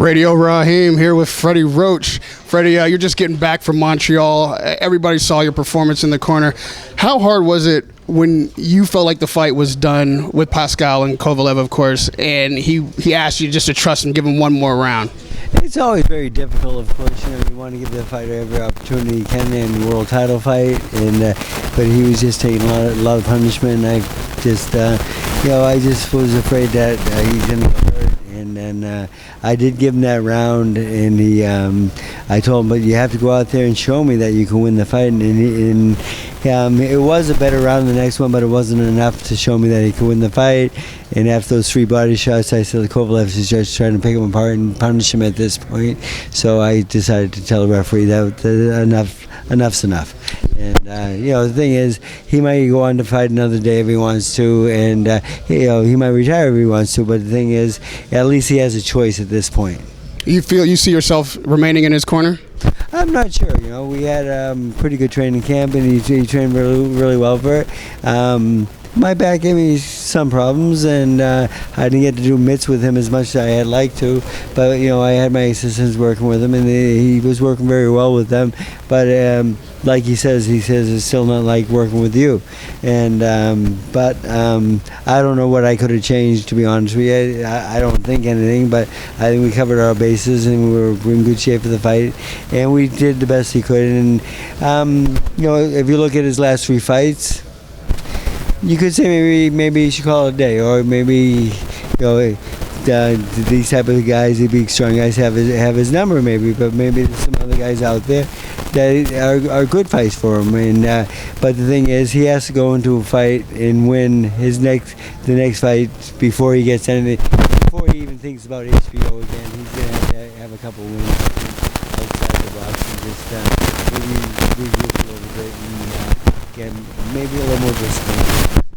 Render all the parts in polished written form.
Radio Raheem here with Freddie Roach. Freddie, you're just getting back from Montreal. Everybody saw your performance in the corner. How hard was it when you felt like the fight was done with Pascal and Kovalev, of course, and he asked you just to trust and give him one more round? It's always very difficult, of course. You want to give the fighter every opportunity he can in the world title fight, but he was just taking a lot of punishment. And I just was afraid that he's going to get hurt. And then I did give him that round, and I told him, but you have to go out there and show me that you can win the fight. And it was a better round than the next one, but it wasn't enough to show me that he could win the fight. And after those 3 body shots, I said Kovalev is just trying to pick him apart and punish him at this point. So I decided to tell the referee that enough's enough. And the thing is, he might go on to fight another day if he wants to, and he might retire if he wants to. But the thing is, at least he has a choice at this point. You see yourself remaining in his corner? I'm not sure. We had pretty good training camp, and he trained really well for it. My back gave me some problems, and I didn't get to do mitts with him as much as I had liked to. But I had my assistants working with him, and he was working very well with them. But like he says it's still not like working with you. And but I don't know what I could have changed, to be honest with you. I don't think anything, but I think we covered our bases, and we were in good shape for the fight, and we did the best he could. And if you look at his last 3 fights, you could say maybe you should call it a day, or maybe these type of guys, the big strong guys, have his number maybe, but maybe there's some other guys out there that are good fights for him. And but the thing is, he has to go into a fight and win the next fight before he gets anything, before he even thinks about HBO again. He's gonna have a couple wins outside the box and just maybe regroup a little bit and get maybe a little more discipline.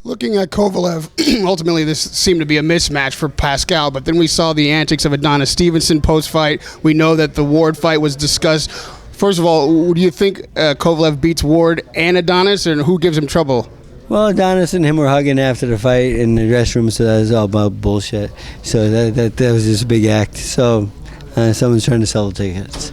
Looking at Kovalev, ultimately this seemed to be a mismatch for Pascal, but then we saw the antics of Adonis Stevenson post-fight. We know that the Ward fight was discussed. First of all, do you think Kovalev beats Ward and Adonis, and who gives him trouble? Well, Adonis and him were hugging after the fight in the dressing room, so that was all about bullshit. So that was just a big act. So someone's trying to sell the tickets.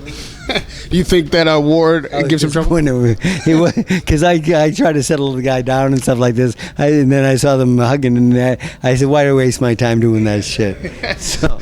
You think that Ward gives him trouble? Because I tried to settle the guy down and stuff like this, and then I saw them hugging, and I said, why do I waste my time doing that shit? So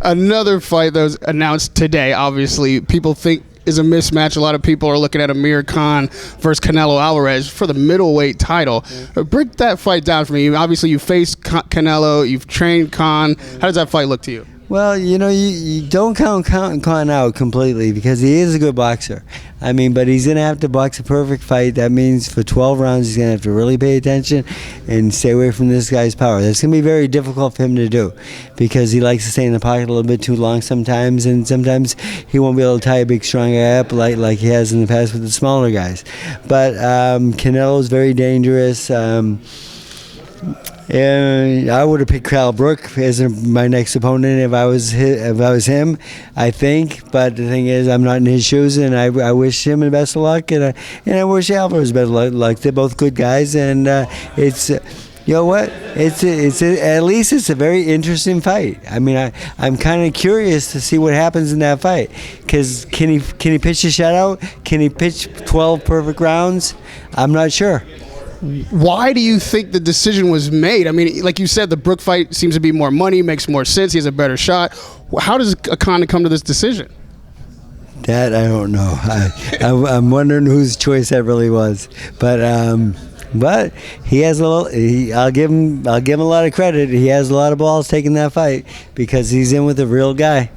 another fight that was announced today, obviously, people think is a mismatch. A lot of people are looking at Amir versus Canelo Alvarez for the middleweight title. Break that fight down for me. Obviously, you faced Canelo, you've trained Khan. How does that fight look to you? Well, you don't count Khan out completely, because he is a good boxer. But he's going to have to box a perfect fight. That means for 12 rounds, he's going to have to really pay attention and stay away from this guy's power. That's going to be very difficult for him to do, because he likes to stay in the pocket a little bit too long sometimes, and sometimes he won't be able to tie a big, strong guy up like he has in the past with the smaller guys. But Canelo's very dangerous. And I would have picked Cal Brook as my next opponent if I was him, I think. But the thing is, I'm not in his shoes, and I wish him the best of luck, and I wish Alvarez better luck. They're both good guys, and it's. You know what? At least it's a very interesting fight. I'm kind of curious to see what happens in that fight, because can he pitch a shutout? Can he pitch 12 perfect rounds? I'm not sure. Why do you think the decision was made? Like you said, the Brook fight seems to be more money, makes more sense. He has a better shot. How does Khan come to this decision? That I don't know. I'm wondering whose choice that really was. But he has I'll give him a lot of credit. He has a lot of balls taking that fight, because he's in with a real guy.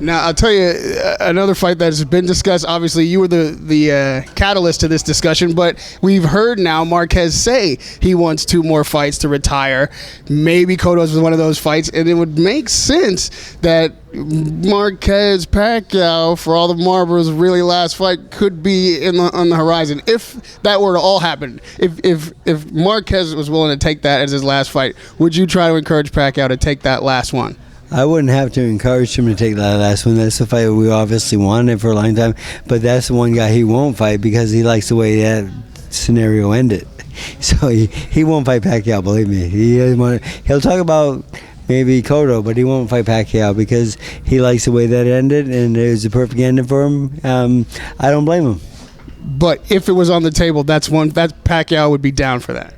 Now, I'll tell you another fight that has been discussed. Obviously, you were the catalyst to this discussion, but we've heard now Marquez say he wants 2 more fights to retire. Maybe Cotto's was one of those fights, and it would make sense that Marquez Pacquiao, for all the Marlboro's really last fight, could be on the horizon. If that were to all happen, if Marquez was willing to take that as his last fight, would you try to encourage Pacquiao to take that last one? I wouldn't have to encourage him to take that last one. That's the fight we obviously wanted for a long time. But that's the one guy he won't fight, because he likes the way that scenario ended. So he won't fight Pacquiao, believe me. He'll talk about maybe Cotto, but he won't fight Pacquiao because he likes the way that ended, and it was a perfect ending for him. I don't blame him. But if it was on the table, that Pacquiao would be down for that.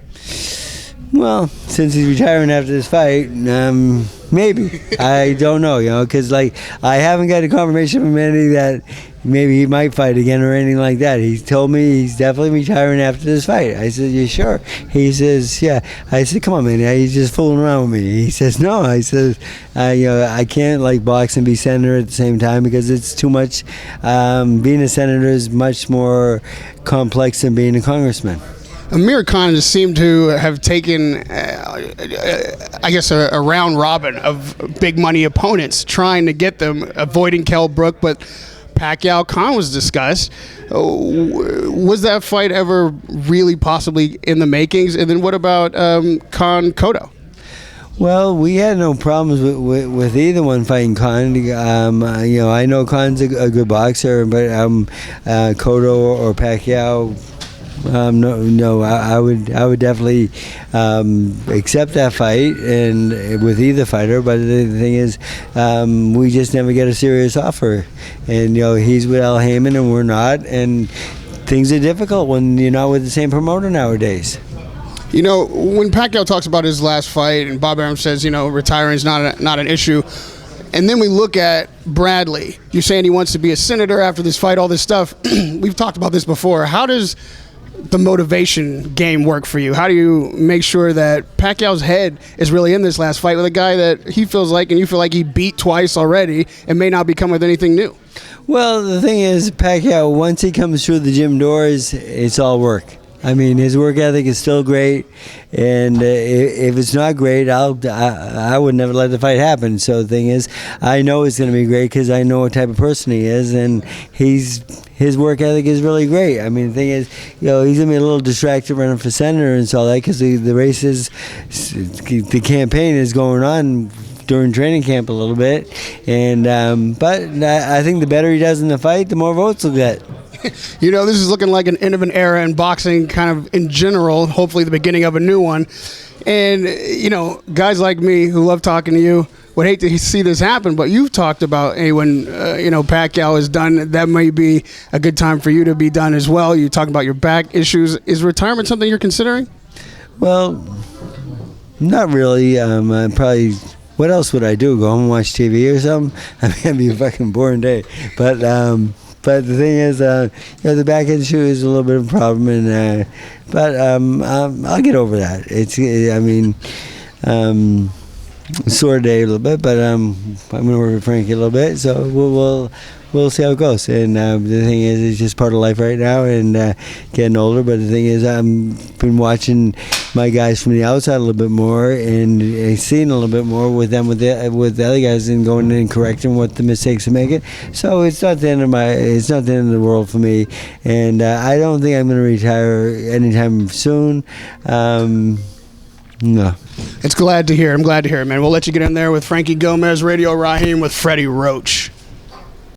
Well, since he's retiring after this fight, maybe. I don't know, because like I haven't got a confirmation from Manny that maybe he might fight again or anything like that. He told me he's definitely retiring after this fight. I said, "You sure?" He says, "Yeah." I said, "Come on, Manny, he's just fooling around with me." He says, "No." I said, I can't like box and be senator at the same time because it's too much. Being a senator is much more complex than being a congressman." Amir Khan just seemed to have taken, I guess, a round robin of big money opponents, trying to get them, avoiding Kell Brook, but Pacquiao Khan was discussed. Was that fight ever really possibly in the makings? And then what about Khan Cotto? Well, we had no problems with either one fighting Khan. I know Khan's a good boxer, but Cotto or Pacquiao. No. I would definitely accept that fight and with either fighter. But the thing is, we just never get a serious offer. And he's with Al Heyman and we're not. And things are difficult when you're not with the same promoter nowadays. When Pacquiao talks about his last fight and Bob Arum says, retiring is not an issue. And then we look at Bradley. You're saying he wants to be a senator after this fight, all this stuff. We've talked about this before. How does the motivation game work for you? How do you make sure that Pacquiao's head is really in this last fight with a guy that he feels like and you feel like he beat twice already and may not be coming with anything new? Well, the thing is, Pacquiao, once he comes through the gym doors, it's all work. I mean, his work ethic is still great, and if it's not great, I would never let the fight happen. So the thing is, I know it's going to be great because I know what type of person he is, and his work ethic is really great. I mean, the thing is, he's going to be a little distracted running for senator and all that because the races, the campaign is going on during training camp a little bit, and but I think the better he does in the fight, the more votes he'll get. This is looking like an end of an era in boxing, kind of in general, hopefully the beginning of a new one. And, guys like me who love talking to you would hate to see this happen, but you've talked about, hey, when, Pacquiao is done, that may be a good time for you to be done as well. You talk about your back issues. Is retirement something you're considering? Well, not really. Probably, what else would I do? Go home and watch TV or something? I mean, it'd be a fucking boring day. But the thing is, the back issue is a little bit of a problem, and but I'll get over that. Sore day a little bit, but I'm going to work with Frankie a little bit, so we'll see how it goes. And the thing is, it's just part of life right now, and getting older. But the thing is, I've been watching my guys from the outside a little bit more, and seeing a little bit more with them with the other guys, and going in and correcting what the mistakes are making. So it's not the end of the world for me, and I don't think I'm going to retire anytime soon. No. It's glad to hear. I'm glad to hear it, man. We'll let you get in there with Frankie Gomez, Radio Raheem with Freddie Roach.